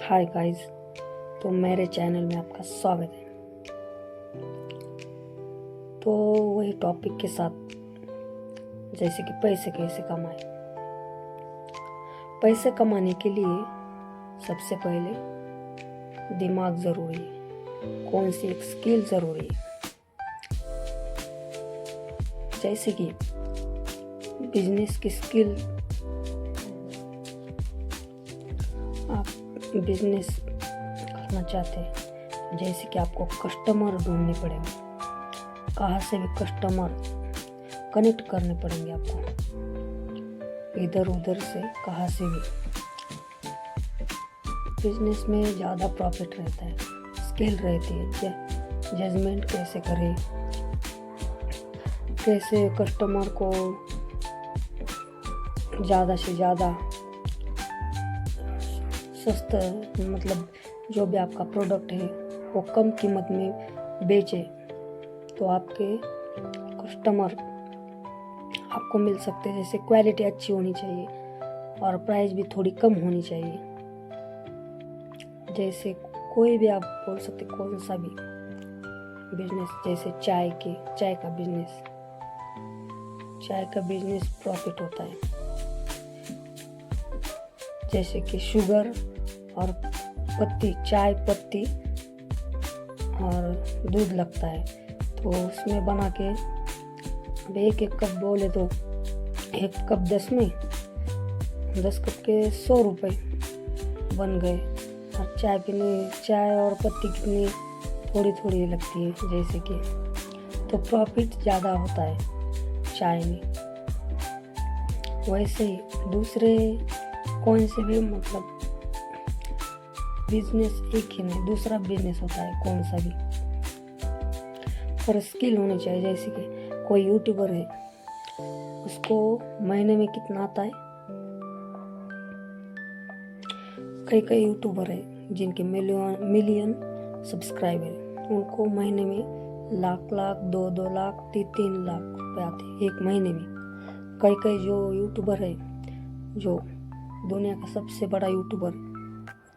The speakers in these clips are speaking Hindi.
हाय गाइस, तो मेरे चैनल में आपका स्वागत है। तो वही टॉपिक के साथ, जैसे कि पैसे कैसे कमाएं। पैसे कमाने के लिए सबसे पहले दिमाग ज़रूरी है, कौन सी एक स्किल ज़रूरी है। जैसे कि बिजनेस की स्किल, आप बिजनेस करना चाहते हैं, जैसे कि आपको कस्टमर ढूंढने पड़ेंगे, कहाँ से भी कस्टमर कनेक्ट करने पड़ेंगे आपको, इधर उधर से कहाँ से भी। बिजनेस में ज़्यादा प्रॉफिट रहता है, स्किल रहती है, जजमेंट कैसे करें, कैसे कस्टमर को ज़्यादा से ज़्यादा सस्ता, मतलब जो भी आपका प्रोडक्ट है वो कम कीमत में बेचे तो आपके कस्टमर आपको मिल सकते हैं। जैसे क्वालिटी अच्छी होनी चाहिए और प्राइस भी थोड़ी कम होनी चाहिए। जैसे कोई भी आप बोल सकते, कौन सा भी बिजनेस, जैसे चाय का बिजनेस प्रॉफिट होता है। जैसे कि शुगर और पत्ती, चाय पत्ती और दूध लगता है, तो उसमें बना के अब एक कप बोले तो एक कप 10 कप के 100 रुपये बन गए। और चाय और पत्ती कितनी थोड़ी थोड़ी लगती है, जैसे कि तो प्रॉफिट ज़्यादा होता है चाय में। वैसे ही दूसरे कौन से भी, मतलब बिजनेस एक ही नहीं, दूसरा बिजनेस होता है कौन सा भी, पर स्किल होनी चाहिए। जैसे कि कोई यूट्यूबर है, उसको महीने में कितना आता है। कई यूट्यूबर है जिनके मिलियन सब्सक्राइबर, उनको महीने में लाख 2 लाख 3 लाख रुपए आते हैं एक महीने में। कई जो यूट्यूबर है, जो दुनिया का सबसे बड़ा यूट्यूबर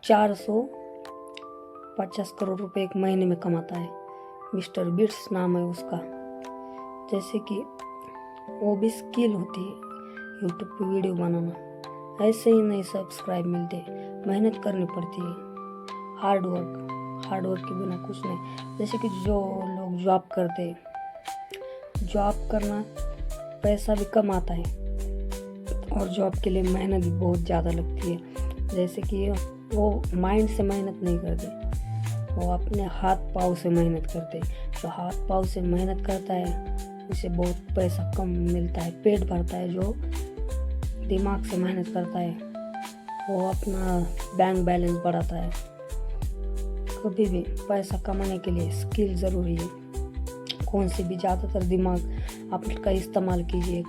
450 करोड़ रुपए एक महीने में कमाता है, मिस्टर बीट्स नाम है उसका। जैसे कि वो भी स्किल होती है यूट्यूब पे वीडियो बनाना, ऐसे ही नहीं सब्सक्राइब मिलते, मेहनत करनी पड़ती है, हार्ड वर्क के बिना कुछ नहीं। जैसे कि जो लोग जॉब करते हैं, जॉब करना पैसा भी कम आता है और जॉब के लिए मेहनत भी बहुत ज़्यादा लगती है। जैसे कि वो माइंड से मेहनत नहीं करते, वो अपने हाथ पाँव से मेहनत करते। जो हाथ पाँव से मेहनत करता है उसे बहुत पैसा कम मिलता है, पेट भरता है। जो दिमाग से मेहनत करता है वो अपना बैंक बैलेंस बढ़ाता है। कभी भी पैसा कमाने के लिए स्किल ज़रूरी है। कौन से भी, ज़्यादातर दिमाग आपका इस्तेमाल कीजिए।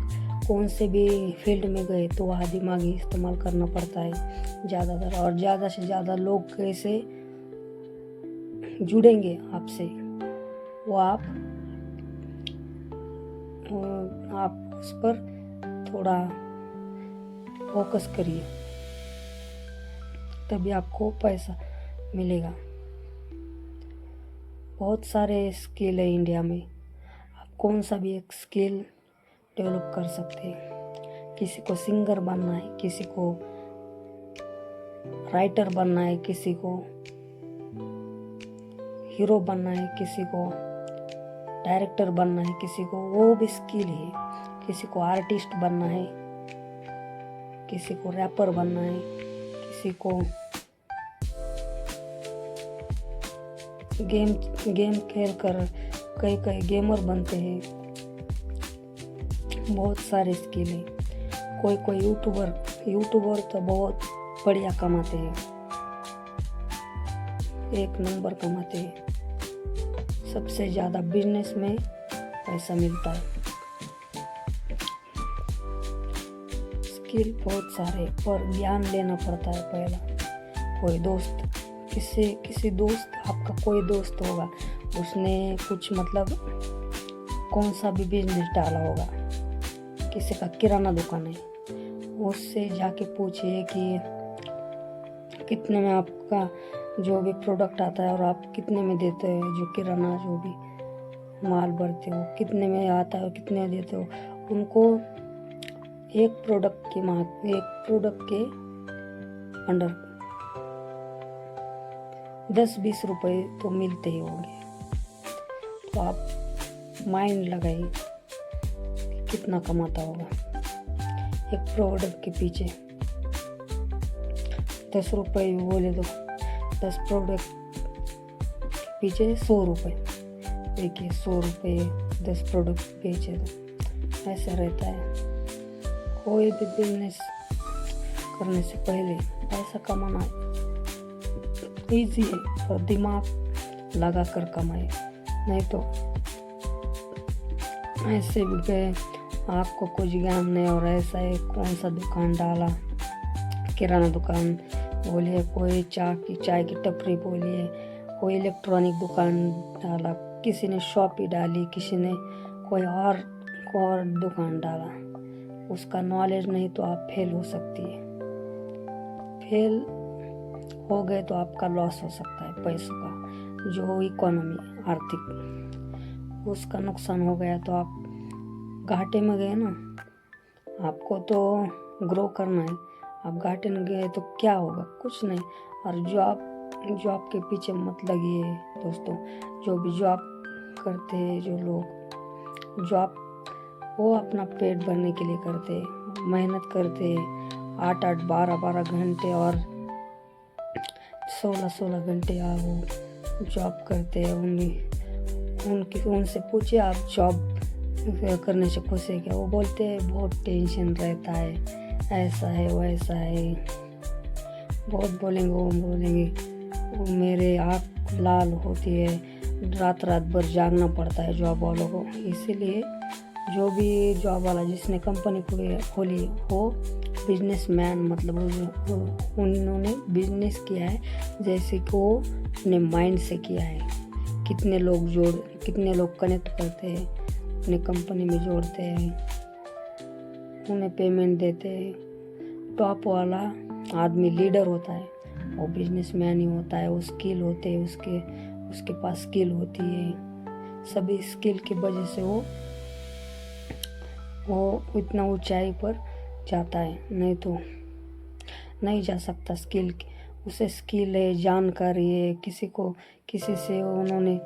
कौन से भी फील्ड में गए तो वहाँ दिमाग ही इस्तेमाल करना पड़ता है ज़्यादातर। और ज़्यादा से ज़्यादा लोग कैसे जुड़ेंगे आपसे, वो आप उस पर थोड़ा फोकस करिए, तभी आपको पैसा मिलेगा। बहुत सारे स्किल है इंडिया में, आप कौन सा भी एक स्किल डेवलप कर सकते हैं। किसी को सिंगर बनना है, किसी को राइटर बनना है, किसी को हीरो बनना है, किसी को डायरेक्टर बनना है, किसी को, वो भी स्किल है। किसी को आर्टिस्ट बनना है, किसी को रैपर बनना है, किसी को गेम खेल कर कई गेमर बनते हैं। बहुत सारे स्किल है। कोई यूट्यूबर तो बहुत बढ़िया कमाते हैं, एक नंबर कमाते हैं। सबसे ज़्यादा बिजनेस में पैसा मिलता है। स्किल बहुत सारे, पर ज्ञान लेना पड़ता है पहला। कोई दोस्त, किसी दोस्त, आपका कोई दोस्त होगा, उसने कुछ, मतलब कौन सा भी बिजनेस डाला होगा, किसी का किराना दुकान है, उससे जाके पूछिए कि कितने में आपका जो भी प्रोडक्ट आता है और आप कितने में देते हो, जो किराना जो भी माल भरते हो कितने में आता है, कितने देते हो उनको। एक प्रोडक्ट के अंडर 10-20 रुपए तो मिलते ही होंगे। तो आप माइंड लगाइए कितना कमाता होगा एक प्रोडक्ट के पीछे। 10 रुपये बोले तो 10 प्रोडक्ट के पीछे 100 रुपये। देखिए 100 रुपये 10 प्रोडक्ट बेचे तो ऐसा रहता है। कोई भी बिजनेस करने से पहले पैसा कमाना इजी है, और दिमाग लगा कर कमाए, नहीं तो ऐसे भी गए आपको कुछ ज्ञान नहीं और ऐसा है कौन सा दुकान डाला, किराना दुकान बोलिए, कोई चाय की टपरी बोलिए, कोई इलेक्ट्रॉनिक दुकान डाला, किसी ने शॉपी डाली, किसी ने कोई और दुकान डाला। उसका नॉलेज नहीं तो आप फेल हो सकती है। फेल हो गए तो आपका लॉस हो सकता है पैसों का, जो इकोनॉमी आर्थिक उसका नुकसान हो गया तो आप घाटे में गए ना। आपको तो ग्रो करना है, आप घाटे में गए तो क्या होगा, कुछ नहीं। और जॉब के पीछे मत लगिए दोस्तों। जो भी जॉब करते हैं जो लोग जॉब, वो अपना पेट भरने के लिए करते, मेहनत करते 8-8 12-12 घंटे और 16-16 घंटे वो जॉब करते हैं। उनसे पूछिए आप जॉब करने से खुश है क्या? वो बोलते हैं बहुत टेंशन रहता है, ऐसा है वैसा है, बहुत बोलेंगे। वो मेरे आँख लाल होती है, रात भर जागना पड़ता है जॉब वालों को। इसीलिए जो भी जॉब वाला जिसने कंपनी खोली वो बिजनेसमैन, मतलब उन्होंने बिजनेस किया है जैसे कि वो अपने माइंड से किया है। कितने लोग कनेक्ट करते हैं, अपने कंपनी में जोड़ते हैं, उन्हें पेमेंट देते हैं। टॉप वाला आदमी लीडर होता है, वो बिजनेसमैन ही होता है। वो स्किल होते हैं, उसके पास स्किल होती है। सभी स्किल की वजह से वो इतना ऊंचाई पर जाता है, नहीं तो नहीं जा सकता। उसे स्किल है, जानकारी है, किसी से उन्होंने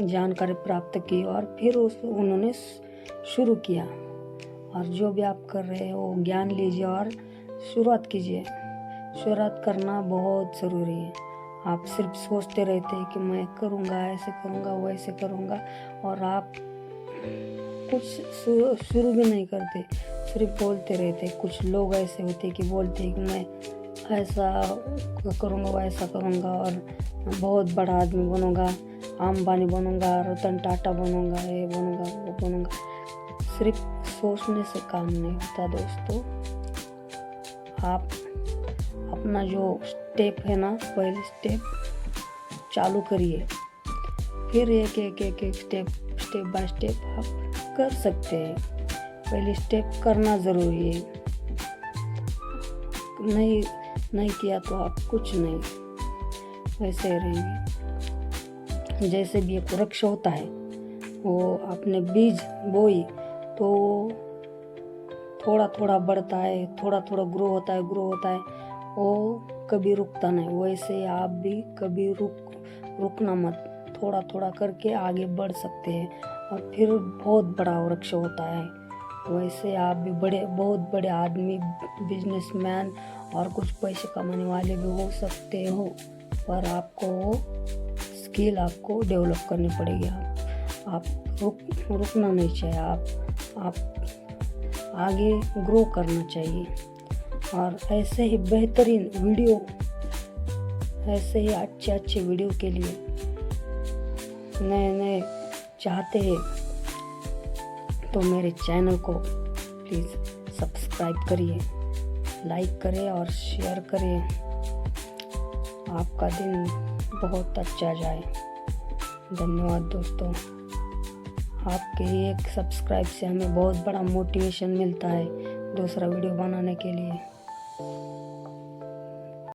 जानकारी प्राप्त की और फिर उन्होंने शुरू किया। और जो भी आप कर रहे हो ज्ञान लीजिए और शुरुआत कीजिए। शुरुआत करना बहुत ज़रूरी है। आप सिर्फ सोचते रहते हैं कि मैं करूँगा, ऐसे करूँगा, वैसे करूँगा, और आप कुछ शुरू भी नहीं करते, सिर्फ बोलते रहते। कुछ लोग ऐसे होते कि बोलते हैं कि मैं ऐसा करूँगा, वैसा करूँगा और बहुत बड़ा आदमी बनूँगा, अंबानी बनूँगा, रतन टाटा बनूँगा, ये बनूँगा, वो बनूँगा। सिर्फ सोचने से काम नहीं होता दोस्तों। आप अपना जो स्टेप है ना, पहले स्टेप चालू करिए, फिर एक स्टेप बाय स्टेप आप कर सकते हैं। पहले स्टेप करना ज़रूरी है, नहीं किया तो आप कुछ नहीं, वैसे रहेंगे। जैसे भी एक वृक्ष होता है, वो आपने बीज बोई तो थोड़ा थोड़ा बढ़ता है, थोड़ा थोड़ा ग्रो होता है, वो कभी रुकता नहीं। वैसे आप भी कभी रुकना मत, थोड़ा थोड़ा करके आगे बढ़ सकते हैं और फिर बहुत बड़ा वृक्ष होता है। वैसे आप भी बहुत बड़े आदमी, बिजनेसमैन और कुछ पैसे कमाने वाले भी हो सकते हो, पर आपको स्किल आपको डेवलप करनी पड़ेगी। आप रुकना नहीं चाहिए, आप आगे ग्रो करना चाहिए। और ऐसे ही बेहतरीन वीडियो, ऐसे ही अच्छे वीडियो के लिए नए चाहते हैं तो मेरे चैनल को प्लीज़ सब्सक्राइब करिए, लाइक करें और शेयर करें। आपका दिन बहुत अच्छा जाए। धन्यवाद दोस्तों। आपके एक सब्सक्राइब से हमें बहुत बड़ा मोटिवेशन मिलता है दूसरा वीडियो बनाने के लिए।